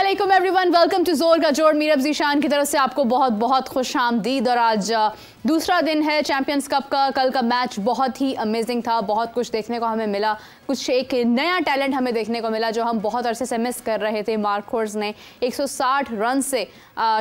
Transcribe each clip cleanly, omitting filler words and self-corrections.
अस्सलामुअलैकुम everyone, welcome to जोर का जोड़। मीरब ज़ीशान की तरफ से आपको बहुत बहुत खुश आमदीद। और आज दूसरा दिन है चैंपियंस कप का। कल का मैच बहुत ही अमेजिंग था, बहुत कुछ देखने को हमें मिला, कुछ एक नया टैलेंट हमें देखने को मिला जो हम बहुत अरसे से मिस कर रहे थे। मार्क होर्स ने 160 रन से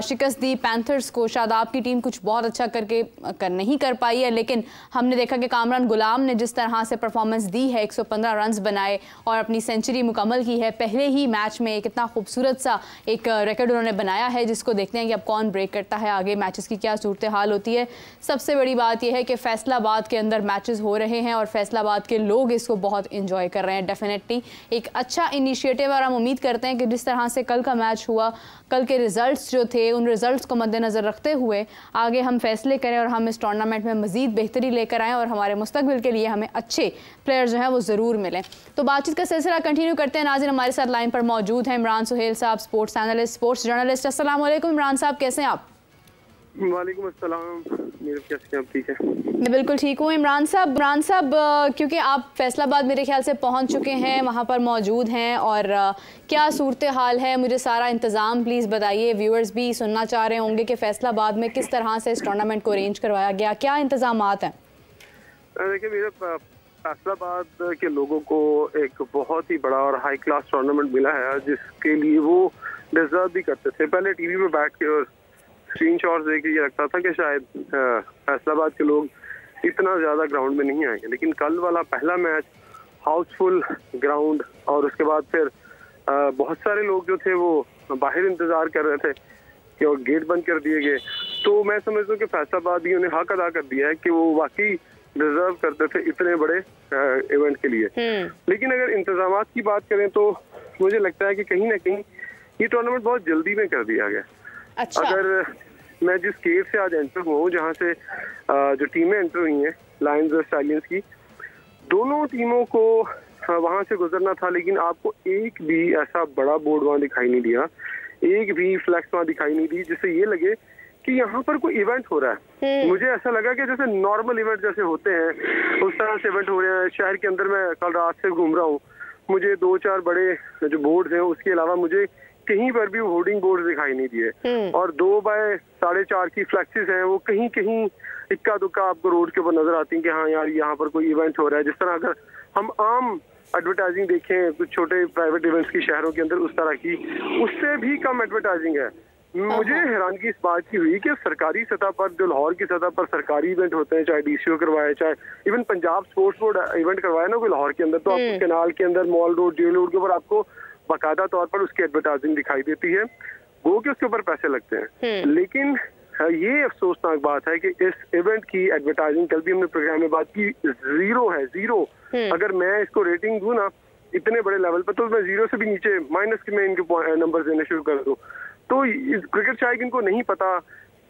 शिकस्त दी पैंथर्स को। शादाब की टीम कुछ बहुत अच्छा नहीं कर पाई है, लेकिन हमने देखा कि कामरान गुलाम ने जिस तरह से परफॉर्मेंस दी है, 115 रन बनाए और अपनी सेंचुरी मुकम्मल की है पहले ही मैच में। कितना खूबसूरत सा एक रिकॉर्ड उन्होंने बनाया है, जिसको देखते हैं कि अब कौन ब्रेक करता है, आगे मैचेस की क्या सूरत हाल होती है। सबसे बड़ी बात यह है कि फैसलाबाद के अंदर मैचेस हो रहे हैं और फैसलाबाद के लोग इसको बहुत इंजॉय कर रहे हैं। डेफिनेटली एक अच्छा इनिशिएटिव और हम उम्मीद करते हैं कि जिस तरह से कल का मैच हुआ, कल के रिजल्ट्स जो थे, उन रिजल्ट्स को मद्देनज़र रखते हुए आगे हम फैसले करें और हम इस टूर्नामेंट में मज़ीद बेहतरी लेकर आएँ और हमारे मुस्तकबिल के लिए हमें अच्छे प्लेयर जो हैं वो ज़रूर मिलें। तो बातचीत का सिलसिला कंटिन्यू करते हैं। नाज़रीन, हमारे साथ लाइन पर मौजूद हैं इमरान सुहेल साहब, स्पोर्ट्स एनालिस्ट, स्पोर्ट्स जर्नलिस्ट। अस्सलाम वालेकुम इमरान साहब, कैसे हैं आप? वालेकुम अस्सलाम, कैसे हैं आप? ठीक है, मैं बिल्कुल ठीक हूँ। इमरान साहब, क्योंकि आप फैसलाबाद मेरे ख्याल से पहुँच चुके हैं, वहाँ पर मौजूद हैं, और क्या सूरत हाल है, मुझे सारा इंतज़ाम प्लीज़ बताइए। व्यूअर्स भी सुनना चाह रहे होंगे कि फैसलाबाद में किस तरह से इस टूर्नामेंट को अरेंज करवाया गया, क्या इंतज़ामात हैं? देखिए, मेरे फैसलाबाद के लोगों को एक बहुत ही बड़ा और हाई क्लास टूर्नामेंट मिला है, जिसके लिए वो डिजर्व भी करते थे। पहले टीवी पे बैठ के और स्क्रीन शॉट्स देख के ये लगता था कि शायद फैसलाबाद के लोग इतना ज्यादा ग्राउंड में नहीं आएंगे, लेकिन कल वाला पहला मैच हाउसफुल ग्राउंड, और उसके बाद फिर बहुत सारे लोग जो थे वो बाहर इंतजार कर रहे थे कि और गेट बंद कर दिए गए। तो मैं समझता हूँ कि फैसलाबादियों ने हक अदा कर दिया है कि वो वाकई डिजर्व करते थे इतने बड़े इवेंट के लिए। लेकिन अगर इंतजामात की बात करें तो मुझे लगता है कि कहीं ना कहीं ये टूर्नामेंट बहुत जल्दी में कर दिया गया। अच्छा। अगर मैं जिस गेट से आज एंटर हुआ हूँ, जहाँ से जो टीमें एंटर हुई हैं, लायंस और स्टैलियंस की, दोनों टीमों को वहां से गुजरना था, लेकिन आपको एक भी ऐसा बड़ा बोर्ड वहां दिखाई नहीं दिया, एक भी फ्लैक्स वहां दिखाई नहीं दी जिससे ये लगे कि यहाँ पर कोई इवेंट हो रहा है। मुझे ऐसा लगा कि जैसे नॉर्मल इवेंट जैसे होते हैं उस तरह से इवेंट हो रहे हैं। शहर के अंदर मैं कल रात से घूम रहा हूँ, मुझे 2-4 बड़े जो बोर्ड हैं उसके अलावा मुझे कहीं पर भी होर्डिंग बोर्ड दिखाई नहीं दिए, और 2 बाय 4.5 की फ्लैक्सेस हैं, वो कहीं कहीं इक्का दुक्का आपको रोड के ऊपर नजर आती हैं कि हाँ यार यहाँ पर कोई इवेंट हो रहा है। जिस तरह अगर हम आम एडवर्टाइजिंग देखें कुछ छोटे प्राइवेट इवेंट्स की शहरों के अंदर, उस तरह की, उससे भी कम एडवर्टाइजिंग है। मुझे हैरानगी इस बात की हुई कि सरकारी सतह पर, जो लाहौर की सतह पर सरकारी इवेंट होते हैं, चाहे डीसीओ करवाए, चाहे even Punjab sports board event करवाए ना कोई लाहौर के अंदर, तो आपको कैनाल के अंदर, मॉल रोड, जेल रोड के ऊपर आपको बाकायदा तौर पर उसकी एडवर्टाइजिंग दिखाई देती है, वो कि उसके ऊपर पैसे लगते हैं। लेकिन ये अफसोसनाक बात है कि इस इवेंट की एडवर्टाइजिंग, कल भी हमने प्रोग्राम में बात की, ज़ीरो है, ज़ीरो। अगर मैं इसको रेटिंग दूं ना इतने बड़े लेवल पर, तो मैं 0 से भी नीचे माइनस में इनके नंबर देने शुरू कर दूं। तो क्रिकेट शायद इनको नहीं पता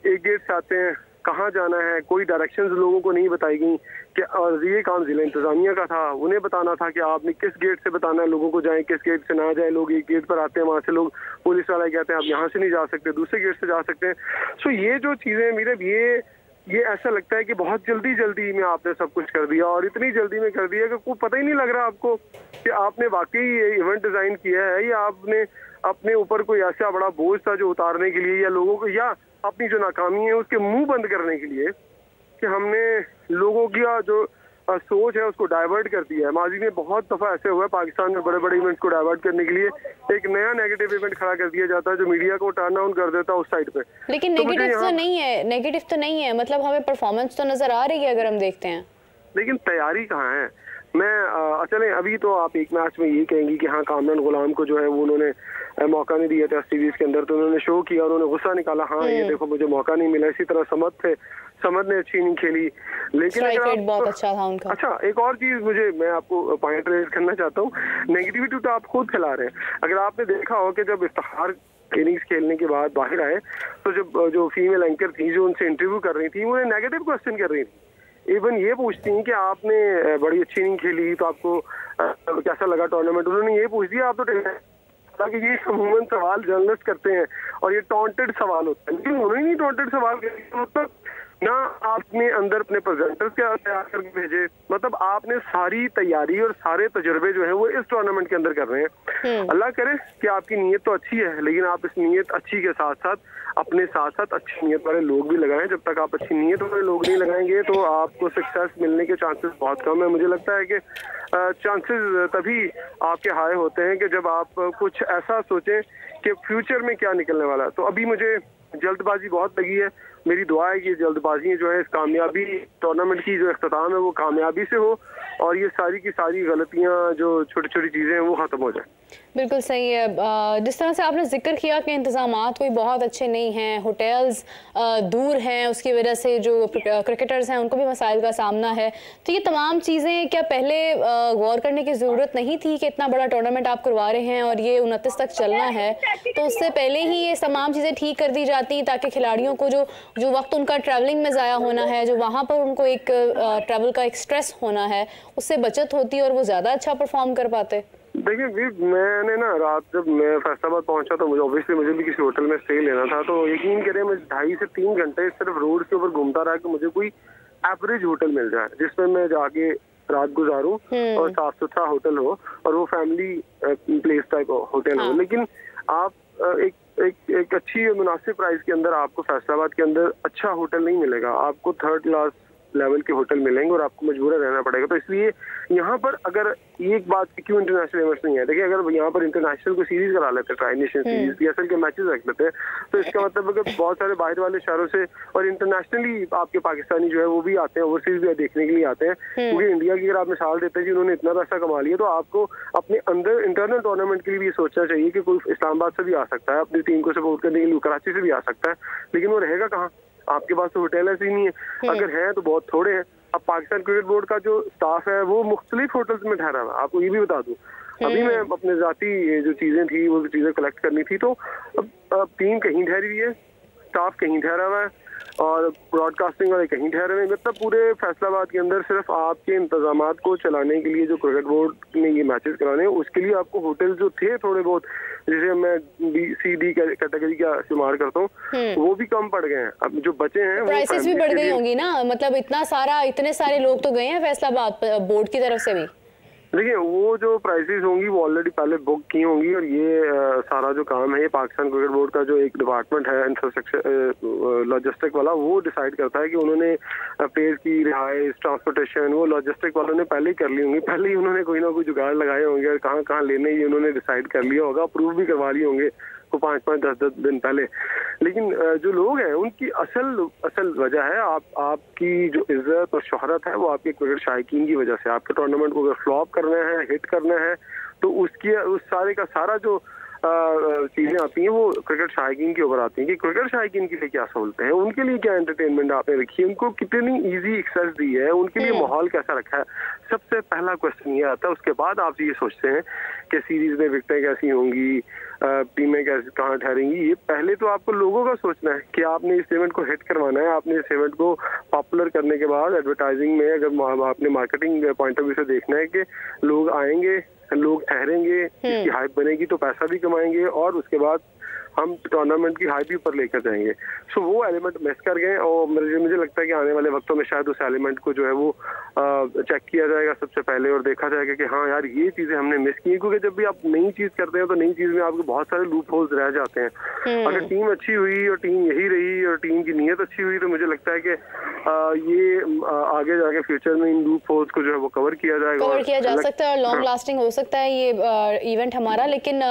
एक गेट से आते हैं कहाँ जाना है, कोई डायरेक्शंस लोगों को नहीं बताई गई कि, और ये काम जिला इंतजामिया का था, उन्हें बताना था कि आपने किस गेट से बताना है लोगों को, जाएं किस गेट से ना जाए। लोग एक गेट पर आते हैं, वहां से लोग पुलिस वाले कहते हैं आप यहाँ से नहीं जा सकते, दूसरे गेट से जा सकते हैं। सो ये जो चीजें मेरे ये ऐसा लगता है कि बहुत जल्दी में आपने सब कुछ कर दिया, और इतनी जल्दी में कर दिया कि कोई पता ही नहीं लग रहा आपको कि आपने वाकई ये इवेंट डिजाइन किया है या आपने अपने ऊपर कोई ऐसा बड़ा बोझ था जो उतारने के लिए, या लोगों को, या अपनी जो नाकामी है उसके मुंह बंद करने के लिए, कि हमने लोगों की जो सोच है उसको डाइवर्ट कर दिया है। माजी में बहुत दफा ऐसे हुआ है पाकिस्तान में, बड़े बड़े इवेंट्स को डाइवर्ट करने के लिए एक नया नेगेटिव इवेंट खड़ा कर दिया जाता है जो मीडिया को टर्न ऑन कर देता है उस साइड पे। लेकिन नेगेटिव तो नहीं है, मतलब हमें परफॉर्मेंस तो नजर आ रही है अगर हम देखते हैं, लेकिन तैयारी कहाँ है। मैं चलें, अभी तो आप एक मैच में ये कहेंगी कि हाँ कामरान गुलाम को जो है वो उन्होंने मौका नहीं दिया टेस्ट सीरीज के अंदर, तो उन्होंने शो किया और उन्होंने गुस्सा निकाला, हाँ ये देखो मुझे मौका नहीं मिला। इसी तरह समद ने अच्छी नहीं खेली, लेकिन बहुत अच्छा था उनका। अच्छा, एक और चीज मैं आपको पॉइंट रेज करना चाहता हूँ, नेगेटिविटी तो आप खुद फैला रहे हैं। अगर आपने देखा हो कि जब इफ्तिखार इनिंग्स खेलने के बाद बाहर आए, तो जो फीमेल एंकर थी जो उनसे इंटरव्यू कर रही थी, उन्हें नेगेटिव क्वेश्चन कर रही थी। इवन ये पूछती हैं कि आपने बड़ी अच्छी इनिंग खेली तो आपको कैसा लगा टूर्नामेंट। उन्होंने ये पूछ दिया, आप तो कि ये अमूमन सवाल जर्नलिस्ट करते हैं और ये टॉन्टेड सवाल होता है, लेकिन उन्होंने नहीं टॉन्टेड सवाल किया। मतलब ना आपने अंदर अपने प्रेजेंटर्स क्या तैयार करके भेजे, मतलब आपने सारी तैयारी और सारे तजुर्बे जो है वो इस टूर्नामेंट के अंदर कर रहे हैं। अल्लाह करे कि आपकी नीयत तो अच्छी है, लेकिन आप इस नीयत अच्छी के साथ साथ अपने साथ साथ अच्छी नीयत वाले लोग भी लगाएं। जब तक आप अच्छी नीयत वाले लोग नहीं लगाएंगे तो आपको सक्सेस मिलने के चांसेस बहुत कम है। मुझे लगता है कि चांसेस तभी आपके हाई होते हैं कि जब आप कुछ ऐसा सोचें कि फ्यूचर में क्या निकलने वाला है। तो अभी मुझे जल्दबाजी बहुत लगी है। मेरी दुआ है कि जल्दबाजी जो है इस कामयाबी टूर्नामेंट की जो इख्तिताम है वो कामयाबी से हो और ये सारी की सारी गलतियां जो छोटी छोटी चीज़ें हैं वो ख़त्म हो जाए। बिल्कुल सही है। जिस तरह से आपने जिक्र किया कि इंतज़ामात कोई बहुत अच्छे नहीं हैं, होटल्स दूर हैं, उसकी वजह से जो क्रिकेटर्स हैं उनको भी मसाइल का सामना है, तो ये तमाम चीज़ें क्या पहले गौर करने की ज़रूरत नहीं थी कि इतना बड़ा टूर्नामेंट आप करवा रहे हैं और ये 29 तक चलना है, तो उससे पहले ही ये तमाम चीज़ें ठीक कर दी जाती ताकि खिलाड़ियों को जो वक्त उनका ट्रैवलिंग में ज़ाया होना है, जो वहाँ पर उनको एक ट्रैवल का एक स्ट्रेस होना है, उससे बचत होती और वो ज़्यादा अच्छा परफॉर्म कर पाते। देखिए जी, मैंने ना रात जब मैं फैसलाबाद पहुंचा तो मुझे भी किसी होटल में स्टे लेना था, तो यकीन करें मैं 2.5 से 3 घंटे सिर्फ रोड के ऊपर घूमता रहा कि मुझे कोई एवरेज होटल मिल जाए जिसमें मैं जाके रात गुजारूं और साफ सुथरा होटल हो और वो फैमिली प्लेस टाइप होटल हो। लेकिन आप एक अच्छी मुनासिब प्राइस के अंदर आपको फैसलाबाद के अंदर अच्छा होटल नहीं मिलेगा। आपको 3rd क्लास लेवल के होटल मिलेंगे और आपको मजबूरन रहना पड़ेगा। तो इसलिए यहाँ पर अगर एक बात क्यों इंटरनेशनल इवेंट्स नहीं है, देखिए अगर यहाँ पर इंटरनेशनल को सीरीज करा लेते हैं, ट्राई नेशन सीरीज PSL के मैचेस रख लेते हैं, तो इसका मतलब है कि बहुत सारे बाहर वाले शहरों से और इंटरनेशनली आपके पाकिस्तानी जो है वो भी आते हैं, ओवरसीज भी देखने के लिए आते हैं। क्योंकि इंडिया की अगर आप मिसाल देते हैं कि उन्होंने इतना पैसा कमा लिया, तो आपको अपने अंदर इंटरनल टूर्नामेंट के लिए भी सोचना चाहिए कि कोई इस्लामाबाद से भी आ सकता है, अपनी टीम को सपोर्ट करने के लिए कराची से भी आ सकता है, लेकिन वो रहेगा कहाँ? आपके पास तो होटल ऐसे ही नहीं है, अगर है तो बहुत थोड़े हैं। अब पाकिस्तान क्रिकेट बोर्ड का जो स्टाफ है वो मुख्तलिफ होटल्स में ठहरा हुआ है। आपको ये भी बता दूं, अभी मैं अपने जाती जो चीजें थी वो चीजें कलेक्ट करनी थी, तो अब टीम कहीं ठहरी हुई है, स्टाफ कहीं ठहरा हुआ है और ब्रॉडकास्टिंग वाले कहीं ठहरे हुए हैं। मतलब पूरे फैसलाबाद के अंदर सिर्फ आपके इंतजामात को चलाने के लिए जो क्रिकेट बोर्ड ने ये मैचेस कराने हैं उसके लिए आपको होटल जो थे थोड़े बहुत, जिसे मैं BCD कैटेगरी का शुमार करता हूँ, वो भी कम पड़ गए हैं। अब जो बचे हैं प्राइसेस भी बढ़ गई होंगी ना, मतलब इतने सारे लोग तो गए हैं फैसलाबाद बोर्ड की तरफ से भी। देखिए वो जो प्राइसेस होंगी वो ऑलरेडी पहले बुक की होंगी और ये सारा जो काम है ये पाकिस्तान क्रिकेट बोर्ड का जो एक डिपार्टमेंट है इंफ्रास्ट्रक्चर लॉजिस्टिक वाला, वो डिसाइड करता है कि उन्होंने प्लेयर्स की रिहाइश ट्रांसपोर्टेशन वो लॉजिस्टिक वालों ने पहले ही कर ली होंगी। पहले ही उन्होंने कोई ना कोई जुगाड़ लगाए होंगे और कहाँ कहाँ लेने ही उन्होंने डिसाइड कर लिया होगा, अप्रूव भी करवा लिए होंगे को 5-5, 10-10 दिन पहले। लेकिन जो लोग हैं उनकी असल वजह है आपकी जो इज्जत और शोहरत है वो आपके क्रिकेट शायकीन की वजह से। आपके टूर्नामेंट को अगर फ्लॉप करना है, हिट करना है, तो उस सारे का सारा जो चीजें आती हैं वो क्रिकेट शायकीन के ऊपर आती हैं कि क्रिकेट शायकीन के लिए क्या सहूलतें हैं, उनके लिए क्या एंटरटेनमेंट आपने रखी है, उनको कितनी इजी एक्सेस दी है, उनके लिए माहौल कैसा रखा है। सबसे पहला क्वेश्चन ये आता है, उसके बाद आप ये सोचते हैं कि सीरीज में विकेटें कैसी होंगी, टीमें कैसे कहाँ ठहरेंगी। ये पहले तो आपको लोगों का सोचना है कि आपने इस इवेंट को हिट करवाना है। आपने इस इवेंट को पॉपुलर करने के बाद एडवर्टाइजिंग में अगर आपने मार्केटिंग पॉइंट ऑफ व्यू से देखना है कि लोग आएंगे, लोग ठहरेंगे, इसकी हाइप बनेगी तो पैसा भी कमाएंगे और उसके बाद हम टूर्नामेंट की हाइप भी ऊपर लेकर जाएंगे। सो वो एलिमेंट मिस कर गए और मुझे लगता है कि आने वाले वक्तों में शायद उस एलिमेंट को जो है वो चेक किया जाएगा सबसे पहले और देखा जाएगा कि हाँ यार ये चीजें हमने मिस की। क्योंकि जब भी आप नई चीज करते हैं तो नई चीज में आपको बहुत सारे लूप होल्स रह जाते हैं। अगर टीम अच्छी हुई और टीम यही रही और टीम की नीयत अच्छी हुई तो मुझे लगता है कि ये आगे जाके फ्यूचर में इन लूप होल्स को जो है वो कवर किया जाएगा, कवर किया जा सकता है और लॉन्ग लास्टिंग हो सकता है ये इवेंट हमारा। लेकिन